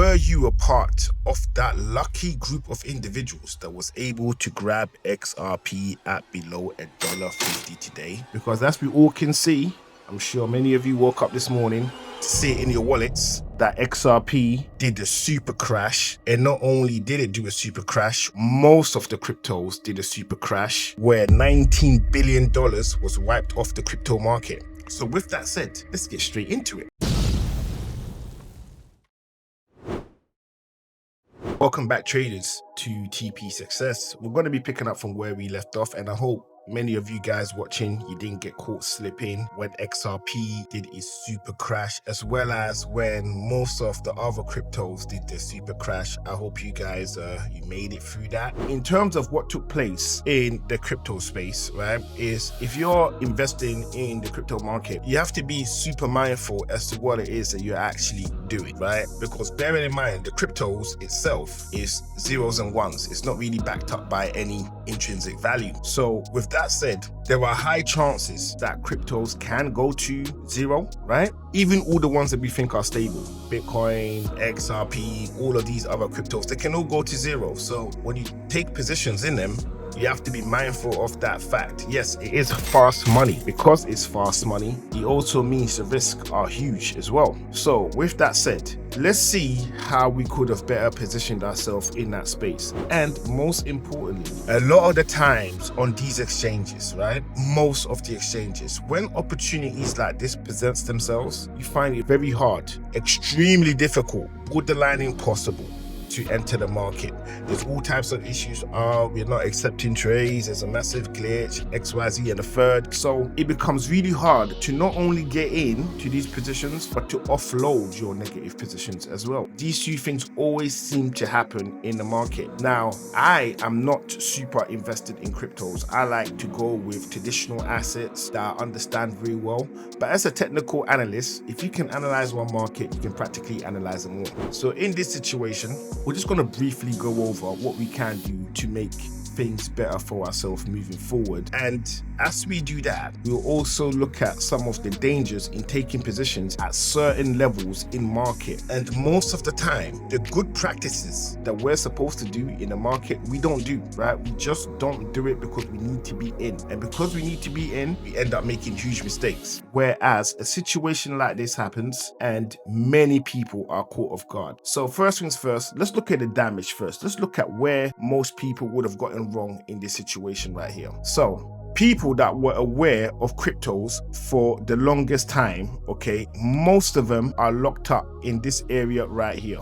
Were you a part of that lucky group of individuals that was able to grab XRP at below $1.50 today? Because as we all can see, I'm sure many of you woke up this morning to see it in your wallets that XRP did a super crash. And not only did it do a super crash, most of the cryptos did a super crash where $19 billion was wiped off the crypto market. So with that said, let's get straight into it. Welcome back, traders, to TP Success. We're going to be picking up from where we left off, and I hope many of you guys watching, you didn't get caught slipping when XRP did its super crash, as well as when most of the other cryptos did their super crash. I hope you guys you made it through that. In terms of what took place in the crypto space, right, is if you're investing in the crypto market, you have to be super mindful as to what it is that you're actually doing, right? Because bearing in mind, the cryptos itself is zeros and ones. It's not really backed up by any intrinsic value. So with that said, there are high chances that cryptos can go to zero, right? Even all the ones that we think are stable, Bitcoin, XRP, all of these other cryptos, they can all go to zero. So when you take positions in them, you have to be mindful of that fact. Yes, it is fast money. Because it's fast money, it also means the risks are huge as well. So with that said, let's see how we could have better positioned ourselves in that space. And most importantly, a lot of the times on these exchanges, right? Most of the exchanges, when opportunities like this presents themselves, you find it very hard, extremely difficult, borderline impossible to enter the market. There's all types of issues. We're not accepting trades. There's a massive glitch, XYZ and the third. So it becomes really hard to not only get into these positions, but to offload your negative positions as well. These two things always seem to happen in the market. Now, I am not super invested in cryptos. I like to go with traditional assets that I understand very well. But as a technical analyst, if you can analyze one market, you can practically analyze them all. So in this situation, we're just going to briefly go over what we can do to make things better for ourselves moving forward. And as we do that, we'll also look at some of the dangers in taking positions at certain levels in market. And most of the time, the good practices that we're supposed to do in the market, we don't do, right? We just don't do it because we need to be in. And because we need to be in, we end up making huge mistakes. Whereas a situation like this happens and many people are caught off guard. So first things first, let's look at the damage first. Let's look at where most people would have gotten wrong in this situation right here. So people that were aware of cryptos for the longest time, okay, most of them are locked up in this area right here.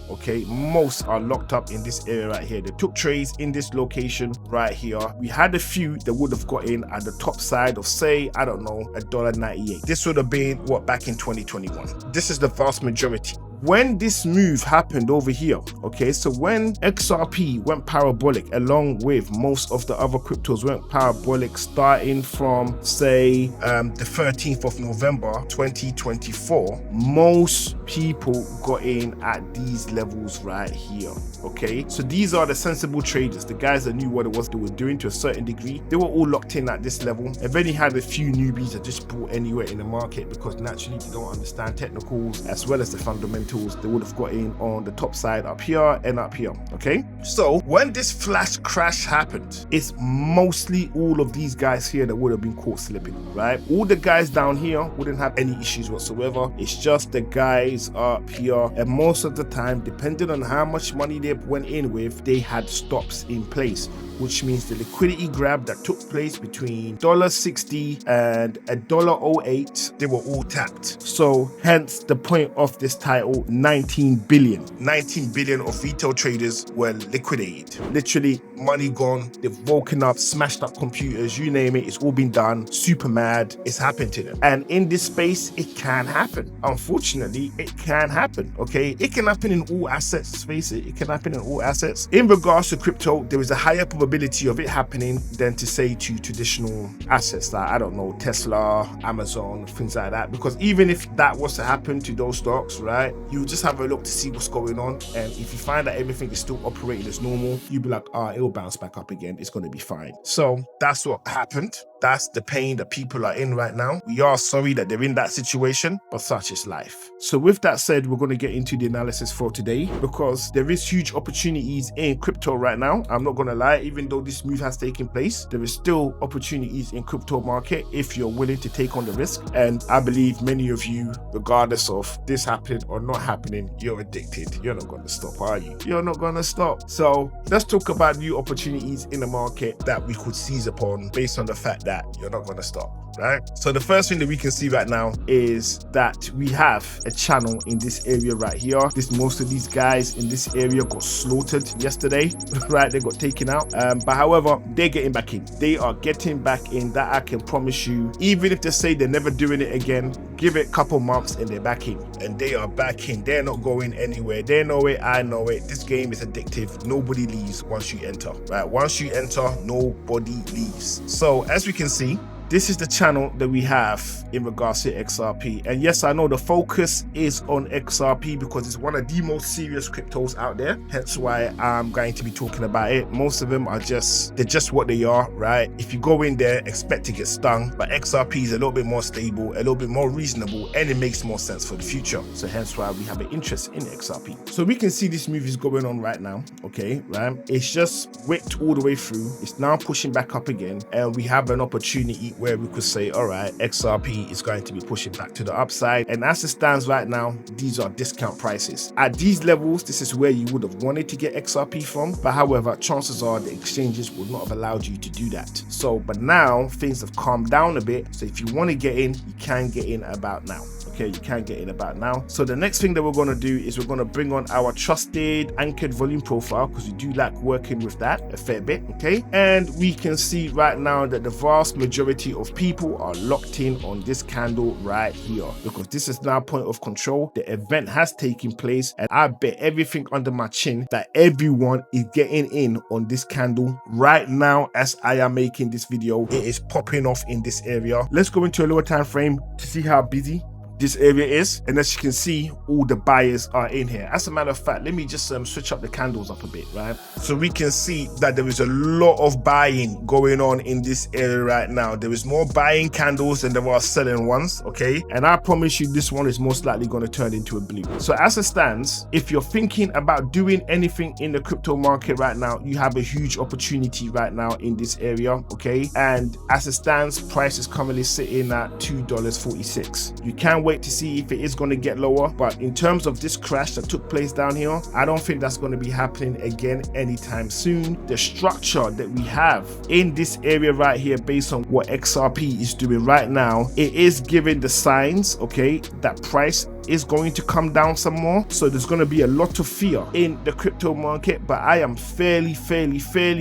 Okay, most are locked up in this area right here. They took trades in this location right here. We had a few that would have got in at the top side of, say, I don't know, $1.98. This would have been what, back in 2021. This is the vast majority. When this move happened over here, okay, so when XRP went parabolic along with most of the other cryptos went parabolic starting from, say, the 13th of November 2024, most people got in at these levels right here, okay? So these are the sensible traders, the guys that knew what it was they were doing to a certain degree. They were all locked in at this level. And then you had a few newbies that just bought anywhere in the market because naturally they don't understand technicals as well as the fundamentals. They would have got in on the top side up here and up here, okay? So when this flash crash happened, it's mostly all of these guys here that would have been caught slipping, right? All the guys down here wouldn't have any issues whatsoever. It's just the guys up here, and most of the time, depending on how much money they went in with, they had stops in place, which means the liquidity grab that took place between $1.60 and $1.08, they were all tapped. So hence the point of this title, 19 billion. 19 billion of retail traders were liquidated. Literally money gone, they've woken up, smashed up computers, you name it, it's all been done, super mad, it's happened to them. And in this space, it can happen. Unfortunately, it can happen, okay? It can happen in all assets, let's face it, it can happen in all assets. In regards to crypto, there is a higher probability of it happening than to say to traditional assets like, I don't know, Tesla, Amazon, things like that. Because even if that was to happen to those stocks, right, you just have a look to see what's going on. And if you find that everything is still operating as normal, you'll be like, it'll bounce back up again. It's going to be fine. So that's what happened. That's the pain that people are in right now. We are sorry that they're in that situation, but such is life. So with that said, we're going to get into the analysis for today because there is huge opportunities in crypto right now. I'm not going to lie, even though this move has taken place, there is still opportunities in crypto market if you're willing to take on the risk. And I believe many of you, regardless of this happening or not happening, you're addicted. You're not going to stop, are you? You're not going to stop. So let's talk about new opportunities in the market that we could seize upon based on the fact that you're not going to stop. Right? So the first thing that we can see right now is that we have a channel in this area right here. Most of these guys in this area got slaughtered yesterday, right? They got taken out. But however, they're getting back in. They are getting back in. That I can promise you. Even if they say they're never doing it again, give it a couple months and they're back in. And they are back in. They're not going anywhere. They know it. I know it. This game is addictive. Nobody leaves once you enter, right? Once you enter, nobody leaves. So as we can see, this is the channel that we have in regards to XRP. And yes, I know the focus is on XRP because it's one of the most serious cryptos out there. Hence why I'm going to be talking about it. Most of them are they're just what they are, right? If you go in there, expect to get stung. But XRP is a little bit more stable, a little bit more reasonable, and it makes more sense for the future. So hence why we have an interest in XRP. So we can see this move is going on right now, okay, right? It's just wicked all the way through. It's now pushing back up again. And we have an opportunity where we could say, all right, XRP is going to be pushing back to the upside. And as it stands right now, these are discount prices. At these levels, this is where you would have wanted to get XRP from. But however, chances are the exchanges would not have allowed you to do that. So, but now things have calmed down a bit. So if you want to get in, you can get in about now. Okay, you can get in about now. So the next thing that we're going to do is we're going to bring on our trusted anchored volume profile because we do like working with that a fair bit, okay? And we can see right now that the vast majority of people are locked in on this candle right here because this is now point of control. The event has taken place and I bet everything under my chin that everyone is getting in on this candle right now as I am making this video. It is popping off in this area. Let's go into a lower time frame to see how busy this area is, and as you can see, all the buyers are in here. As a matter of fact, let me just switch up the candles up a bit, right? So we can see that there is a lot of buying going on in this area right now. There is more buying candles than there are selling ones, okay? And I promise you this one is most likely going to turn into a blue. So as it stands, if you're thinking about doing anything in the crypto market right now, you have a huge opportunity right now in this area, okay? And as it stands, price is currently sitting at $2.46. You can wait to see if it is going to get lower, but in terms of this crash that took place down here, I don't think that's going to be happening again anytime soon. The structure that we have in this area right here, based on what XRP is doing right now, it is giving the signs, okay, that price is going to come down some more. So there's going to be a lot of fear in the crypto market, but I am fairly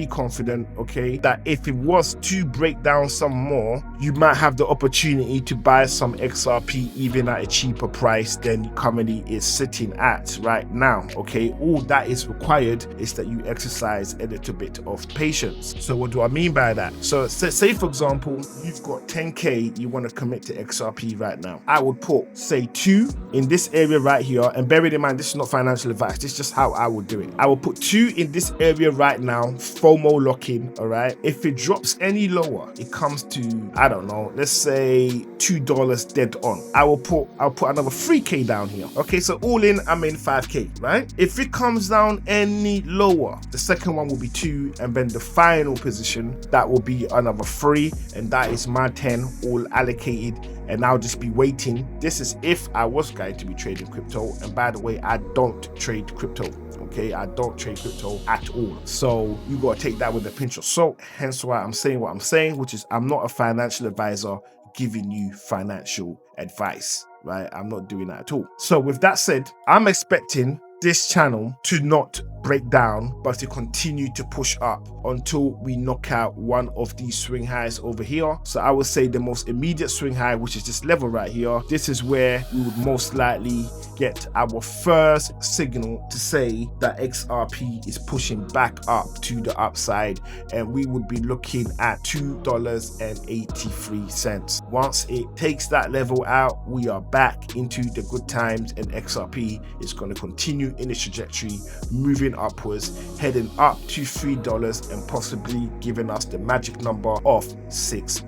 confident, okay, that if it was to break down some more, you might have the opportunity to buy some XRP even at a cheaper price than currently is sitting at right now, okay? All that is required is that you exercise a little bit of patience. So what do I mean by that? So say for example, you've got 10K you want to commit to XRP right now. I would put, say, 2 in this area right here, and bear in mind, this is not financial advice, this is just how I would do it. I will put 2 in this area right now, FOMO lock-in, all right? If it drops any lower, it comes to, I don't know, let's say $2 dead on. I'll put another 3K down here. Okay, so all in, I'm in 5K, right? If it comes down any lower, the second one will be 2, and then the final position, that will be another 3, and that is my 10 all allocated, and I'll just be waiting. This is if I was going to be trading crypto, and by the way, I don't trade crypto. Okay, I don't trade crypto at all. So you gotta take that with a pinch of salt. Hence why I'm saying what I'm saying, which is I'm not a financial advisor giving you financial advice, right? I'm not doing that at all. So with that said, I'm expecting this channel to not break down, but to continue to push up until we knock out one of these swing highs over here. So I would say the most immediate swing high, which is this level right here, this is where we would most likely get our first signal to say that XRP is pushing back up to the upside, and we would be looking at $2.83. Once it takes that level out, we are back into the good times, and XRP is going to continue in its trajectory, moving upwards, heading up to $3 and possibly giving us the magic number of $6.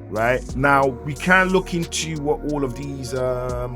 Right now, we can look into what all of these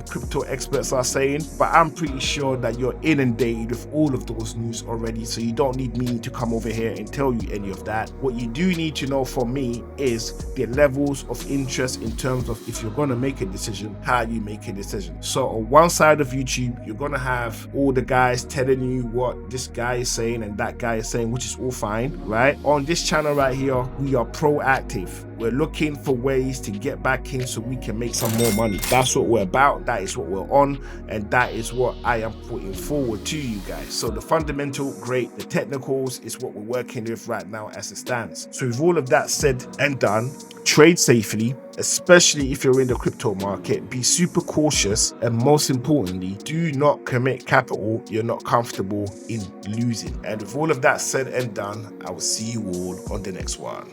crypto experts are saying, but I'm pretty sure that you're inundated with all of those news already, so you don't need me to come over here and tell you any of that. What you do need to know from me is the levels of interest in terms of if you're going to make a decision, how you make a decision. So on one side of YouTube, you're going to have all the guys telling you what this guy is saying and that guy is saying, which is all fine, right? On this channel right here, we are proactive. We're looking for ways to get back in so we can make some more money. That's what we're about. That is what we're on. And that is what I am putting forward to you guys. So the fundamental, great. The technicals is what we're working with right now as it stands. So with all of that said and done, trade safely, especially if you're in the crypto market. Be super cautious, and most importantly, do not commit capital you're not comfortable in losing. And with all of that said and done, I will see you all on the next one.